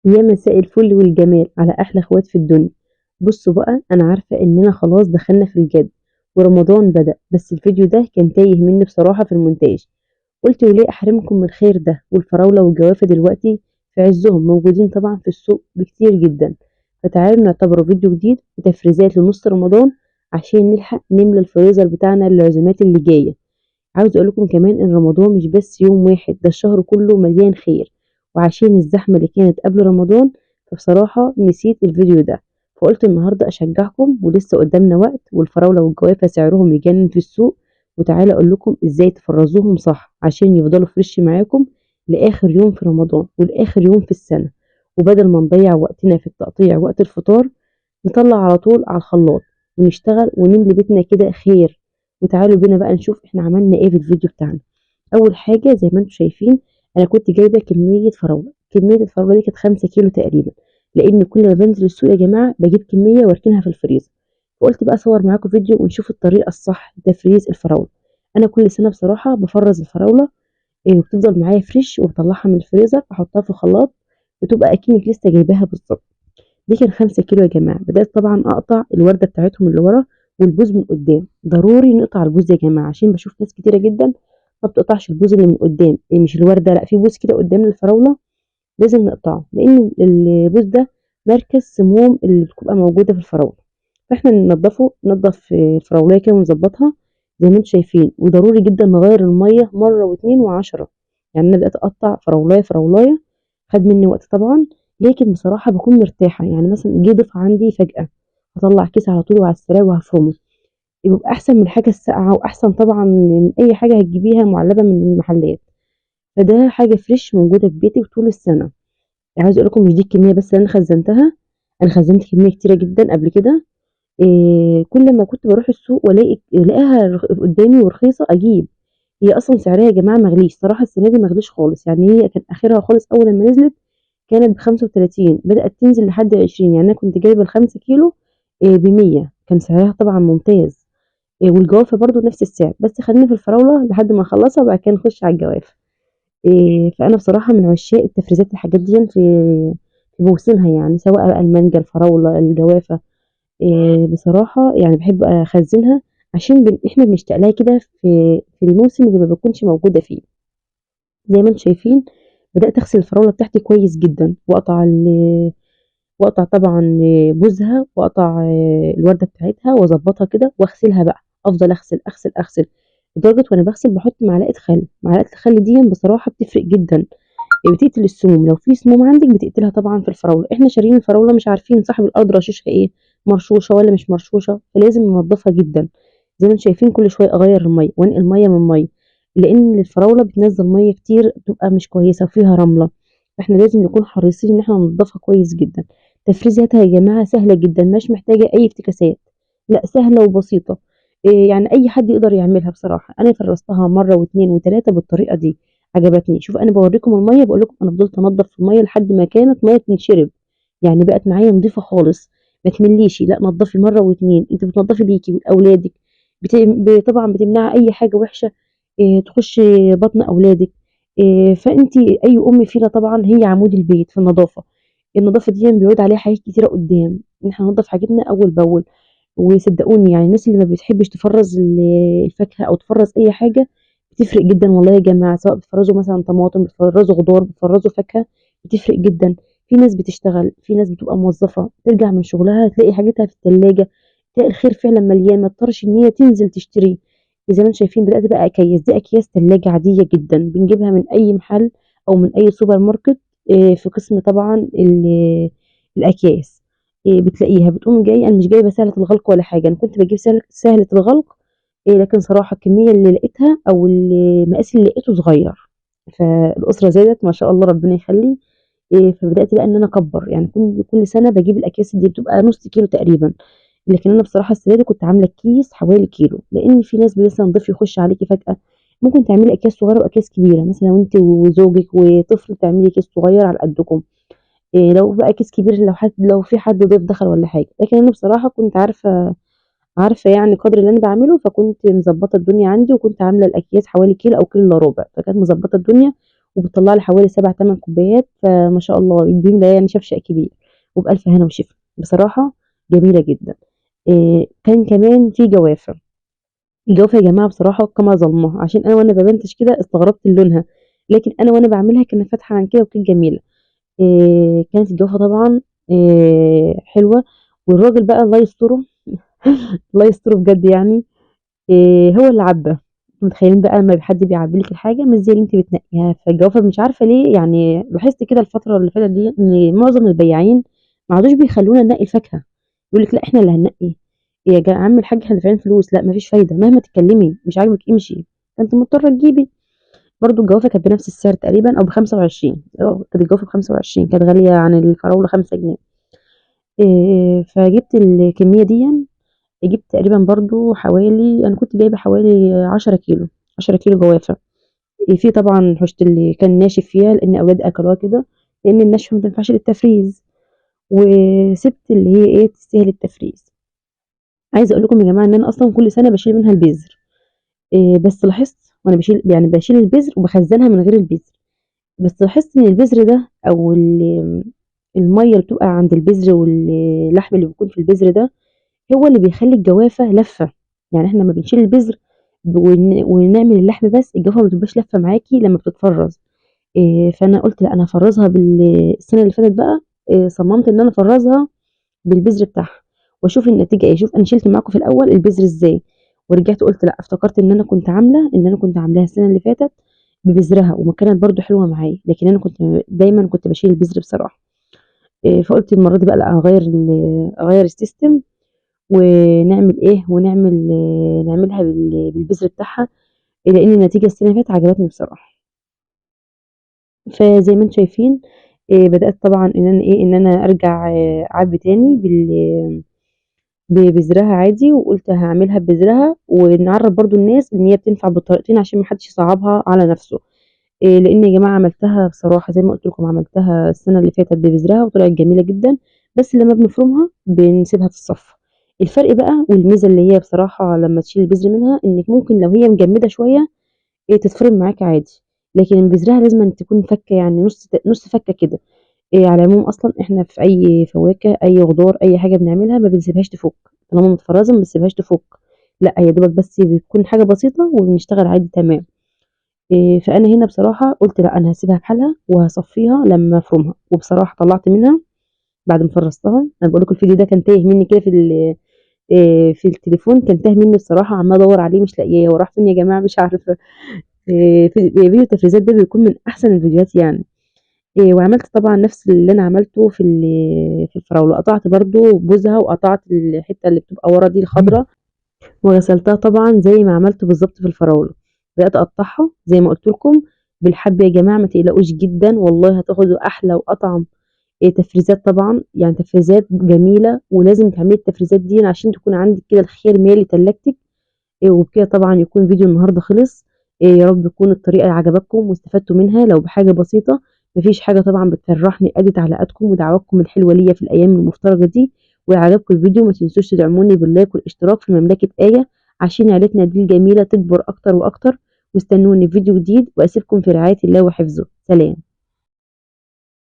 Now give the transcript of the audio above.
يا مساء الفل والجمال على احلى اخوات في الدنيا. بصوا بقى، انا عارفه اننا خلاص دخلنا في الجد ورمضان بدأ، بس الفيديو ده كان تايه مني بصراحه في المونتاج. قلت وليه احرمكم من الخير ده؟ والفراوله والجوافه دلوقتي في عزهم، موجودين طبعا في السوق بكتير جدا. فتعالوا نعتبره فيديو جديد وتفريزات لنص رمضان عشان نلحق نملى الفريزر بتاعنا للعزومات اللي جايه. عاوز اقول لكم كمان ان رمضان مش بس يوم واحد، ده الشهر كله مليان خير. وعشان الزحمة اللي كانت قبل رمضان، فبصراحة نسيت الفيديو ده. فقلت النهاردة اشجعكم، ولسه قدامنا وقت، والفراولة والجوافة سعرهم يجنن في السوق. وتعالى اقول لكم ازاي تفرزوهم صح عشان يفضلوا فريش معاكم لاخر يوم في رمضان ولاخر يوم في السنة. وبدل ما نضيع وقتنا في التقطيع وقت الفطار، نطلع على طول على الخلاط ونشتغل ونملي بيتنا كده خير. وتعالوا بينا بقى نشوف احنا عملنا ايه في الفيديو بتاعنا. اول حاجه زي ما انتم شايفين، انا كنت جايبه كميه فراوله. كميه الفراوله دي كانت 5 كيلو تقريبا، لان كل ما بنزل السوق يا جماعه بجيب كميه واركنها في الفريزر. فقلت بقى اصور معاكم فيديو ونشوف الطريقه الصح لتفريز الفراوله. انا كل سنه بصراحه بفرز الفراوله، وبتفضل معايا فريش، وبطلعها من الفريزر احطها في الخلاط، بتبقى اكنك لسه جايباها بالظبط. دي كان 5 كيلو يا جماعة. بدأت طبعًا أقطع الوردة بتاعتهم اللي ورا والبوز من قدّام. ضروري نقطع البوز يا جماعة، عشان باشوف ناس كتيرة جدًا ما بتقطعش البوز اللي من قدّام، مش الوردة، لأ، في بوز كده قدّام الفراولة لازم نقطعه، لإن البوز ده مركز سموم اللي بتبقى موجودة في الفراولة. فإحنا ننضّفه، ننضّف الفراولاية كده ونضبّطها زي ما أنتم شايفين. وضروري جدًا نغيّر المَيّة مرّة و2 و10. يعني أنا بدأت أقطّع فراولاية، فراولاية، خَد منّي وقت طبعًا، لكن بصراحة باكون مرتاحة. يعني مثلًا جِه ضيف عندي فجأة، هاطلّع كيس على طول وعلى السريع وهافرمه. بيبقى أحسن من الحاجة الساقعة، وأحسن طبعًا من أي حاجة هتجيبيها مُعلبة من المحلات. فده حاجة فريش موجودة في بيتي طول السنة. عايزة أقول لكم مش دي الكمية بس اللي أنا خزّنتها، أنا خزّنت كمية كتيرة جدًا قبل كده. كل ما كنت باروح السوق ألاقيها قدّامي ورخيصة أجيب. هي أصلًا سعرها يا جماعة ما غليش، صراحة السنة دي ما غليش خالص. يعني هي كان آخرها خالص أول لمّا نزلت كانت ب35، بدأت تنزل لحد 20. يعني أنا كنت جايبة ال5 كيلو ب100، كان سعرها طبعًا ممتاز. والجوافة برضه نفس السعر، بس خلّينا في الفراولة لحد ما نخلّصها وبعد كده نخش على الجوافة. فأنا بصراحة من عشاق التفريزات الحاجات ديًّا في موسمها، يعني سواء بقى المانجا، الفراولة، الجوافة. بصراحة يعني باحب أخزّنها عشان إحنا بنشتاق لها كده في الموسم اللي ما باكونش موجودة فيه. زي ما أنتم شايفين، بدأت أغسل الفراولة بتاعتي كويس جدًا، وأقطع طبعًا بوزها، وأقطع الوردة بتاعتها وأضبّطها كده وأغسلها بقى. أفضل أغسل، أغسل، أغسل، لدرجة وأنا باغسل باحط معلقة خل. معلقة الخل ديًّا بصراحة بتفرق جدًا، بتقتل السموم. لو في سموم عندِك بتقتلها طبعًا في الفراولة. إحنا شاريين الفراولة مش عارفين صاحب الأرض رششها إيه، مرشوشة والّا مش مرشوشة، فلازم ننضّفها جدًا. زي ما أنتم شايفين كل شوية أغيّر المَيّة وأنقل مَيّة من مَيّة، لإن الفراولة بتنزّل مَيّة كتير بتبقى مش كويسة وفيها رملة. فإحنا لازم نكون حريصين إن إحنا ننضّفها كويس جدًا. تفريزاتها يا جماعة سهلة جدًا، مش محتاجة أي افتكاسات، لأ، سهلة وبسيطة. يعني أي حد يقدر يعملها بصراحة. أنا فرّزتها مرّة و2 و3 بالطريقة دي، عجبتني. شوفوا أنا باورّيكم المَيّة، باقول لكم أنا فضلت أنضّف في المَيّة لحد ما كانت مَيّة تنشرب، يعني بقت معايا نضيفة خالص. ما تملّيش، لأ، نضّفي مرّة و2. أنتِ بتنضّفي ليكِ ولأولادِك، طبعًا بتمنعي أي حاجة وِحشة تخُش بطن أولادِك. فأنتِ أي أم فينا طبعًا هي عمود البيت في النضافة. النضافة ديًّا بيعود عليها حاجات كتيرة قدّام، إن إحنا ننضّف حاجتنا أول بأول. وصدقوني يعني الناس اللي ما بتحبش تفرّز الفاكهة أو تفرّز أي حاجة، بتفرق جدًا والله يا جماعة. سواء بتفرّزوا مثلًا طماطم، بتفرّزوا خضار، بتفرّزوا فاكهة، بتفرق جدًا. في ناس بتشتغل، في ناس بتبقى موظفة، ترجع من شغلها تلاقي حاجتها في التلاجة، تلاقي الخير فعلًا مليان، ما تضطرش إن هي تنزل تشتريه. زي ما أنتم شايفين بدأت بقى أكيّس. دي أكياس تلاجة عادية جدًا، بنجيبها من أي محل أو من أي سوبر ماركت. في قسم طبعًا الأكياس. بتلاقيها بتقوم جاية. أنا مش جايبة سهلة الغلق ولا حاجة، أنا كنت باجيب سهلة الغلق. لكن صراحة الكمية اللي لقيتها أو المقاس اللي لقيته صغير، فالأسرة زادت ما شاء الله ربنا يخلّي. فبدأت بقى إن أنا أكبّر. يعني كل سنة باجيب الأكياس دي بتبقى نُص كيلو تقريبًا. لكن أنا بصراحة السنة دي كنت عاملة الكيس حوالي كيلو، لإن في ناس مثلًا ضيف يخش عليكِ فجأة، ممكن تعملي أكياس صغيرة وأكياس كبيرة. مثلًا لو أنتِ وزوجِك وطفل تعملي كيس صغير على قدّكم. لو بقى كيس كبير لو في حد ضيف دخل والّا حاجة. لكن أنا بصراحة كنت عارفة يعني قدر اللي أنا باعمله، فكنت مضبّطة الدنيا عندي، وكنت عاملة الأكياس حوالي كيلو أو كيلو إلا ربع، فكانت مضبّطة الدنيا. وبتطلع لي حوالي 7 8 كوبايات، فما شاء الله بيملى يعني شفشق كبير، وبألف هنا وشفا. بصراحة جميلة جدا. كان كمان في جوافة. الجوافة يا جماعة بصراحة قمة ظلمها، عشان أنا وأنا بمنتج كده استغربت لونها، لكن أنا وأنا بعملها كانت فاتحة عن كده وكانت جميلة. كانت الجوافة طبعا حلوة. والراجل بقى الله يستره الله يستره بجد يعني. هو اللي عبّى. أنتم متخيلين بقى لمّا حد بيعبّي لِك الحاجة مش زي اللي أنتِ بتنقّيها، فالجوافة مش عارفة ليه يعني لاحظت كده الفترة اللي فاتت ديّة إن معظم البياعين ما عادوش بيخلّونا ننقّي الفاكهة، يقول لِك لأ إحنا اللي هننقّي، يا عم الحاج إحنا دافعين فلوس، لأ ما فيش فايدة، مهما تتكلّمي مش عاجبِك امشي، فأنتِ مضطرة تجيبي. برضه الجوافة كانت بنفس السعر تقريبًا أو ب25. كانت الجوافة ب25 كانت غالية عن الفراولة 5 جنيه. فجِبت الكمية ديًّا، جِبت تقريبًا برضه حوالي أنا كنت جايبة حوالي 10 كيلو، 10 كيلو جوافة. في طبعًا حُشت اللي كان ناشف فيها لإن أولادي أكلوها كده، لإن الناشفة ما تنفعش للتفريز، وسِبت اللي هي إيه، تستاهل التفريز. عايزة أقول لكم يا جماعة إن أنا أصلًا كل سَنة باشيل منها البذر. بس لاحظت وأنا باشيل البذر وباخزّنها من غير البذر، بس لاحظت إن البذر ده أو المَيّة اللي بتبقى عند البذر واللحم اللي بيكون في البذر ده هو اللي بيخلّي الجوافة لافة. يعني إحنا لمّا بنشيل البذر ونعمل اللحم بس، الجوافة ما بتبقاش لافة معاكِ لمّا بتتفرّز. فأنا قُلت لأ أنا هافرّزها السنة اللي فاتت بقى صمّمت إن أنا أفرّزها بالبذر بتاعها وأشوف النتيجة إيه. شوف أنا شِلت معاكم في الأول البذر إزاي، ورجعت قُلت لأ، افتكرت إن أنا كنت عاملاها السنة اللي فاتت ببذرها كانت برضه حلوة معايا، لكن أنا دايمًا كنت باشيل البذر بصراحة. فقُلت المرّة دي بقى لأ أغيّر السيستم ونعمل إيه، نعملها بالبذر بتاعها، لإن النتيجة السنة اللي فاتت عجبتني بصراحة. فزي ما أنتم شايفين بدأت طبعًا إن أنا أرجع أعبّي تاني ببذرها عادي، وقُلت هاعملها ببذرها ونعرّف برضه الناس إن هي بتنفع بالطريقتين عشان ما حدش يصعّبها على نَفْسه. لإن يا جماعة عملتها بصراحة زي ما قُلت لكم عملتها السنة اللي فاتت ببذرها وطلعت جميلة جدًا، بس لمّا بنفرمها بنسيبها تتصفّى. الفرق بقى والميزة اللي هي بصراحة لمّا تشيلي البذر منها إنِّك ممكن لو هي مجمّدة شوية تتفرم معاكِ عادي، لكن بذرها لازمًا تكون فكّة يعني نُص فكّة كده. على العموم أصلًا إحنا في أي فواكه، أي خضار، أي حاجة بنعملها ما بنسيبهاش تفُك، طالما متفرّزة ما بنسيبهاش تفُك، لأ يا دوبك بس بتكون حاجة بسيطة وبنشتغل عادي تمام. فأنا هنا بصراحة قُلت لأ أنا هاسيبها بحالها وهاصفّيها لمّا أفرمها، وبصراحة طلّعت منها بعد ما فرّزتها. أنا باقول لكم الفيديو ده كان تايه منّي كده في التليفون، كان تاه منّي بصراحة عمّالة أدوّر عليه مش لاقياه، هو راح فين يا جماعة مش عارفة. فيديو التفريزات ده بيكون من أحسن الفيديوهات يعني. وعملت طبعًا نفس اللي أنا عملته في الفراولة، قطعت برضه بوزها وقطعت الحتّة اللي بتبقى ورا دي الخضرا وغسلتها طبعًا زي ما عملت بالضبط في الفراولة. بدأت أقطّعها زي ما قُلت لكم بالحب يا جماعة ما تقلقوش جدًا، والله هتاخدوا أحلى وأطعم تفريزات طبعًا، يعني تفريزات جميلة ولازم تعملي التفريزات ديًا عشان تكون عندِك كده الخير مالي تلاجتِك. وبكده طبعًا يكون فيديو النهارده خلص. يا رب تكون الطريقة عجبتكم واستفدتوا منها لو بحاجة بسيطة. ما فيش حاجة طبعًا بتفرّحني قد تعليقاتكم ودعواتكم الحلوة ليّا في الأيام المفترجة دي. ولو عجبكم الفيديو ما تنسوش تدعموني باللايك والاشتراك في مملكة آية عشان عيلتنا دي الجميلة تكبر أكتر وأكتر. واستنوني في فيديو جديد وأسيبكم في رعاية الله وحفظه. سلام.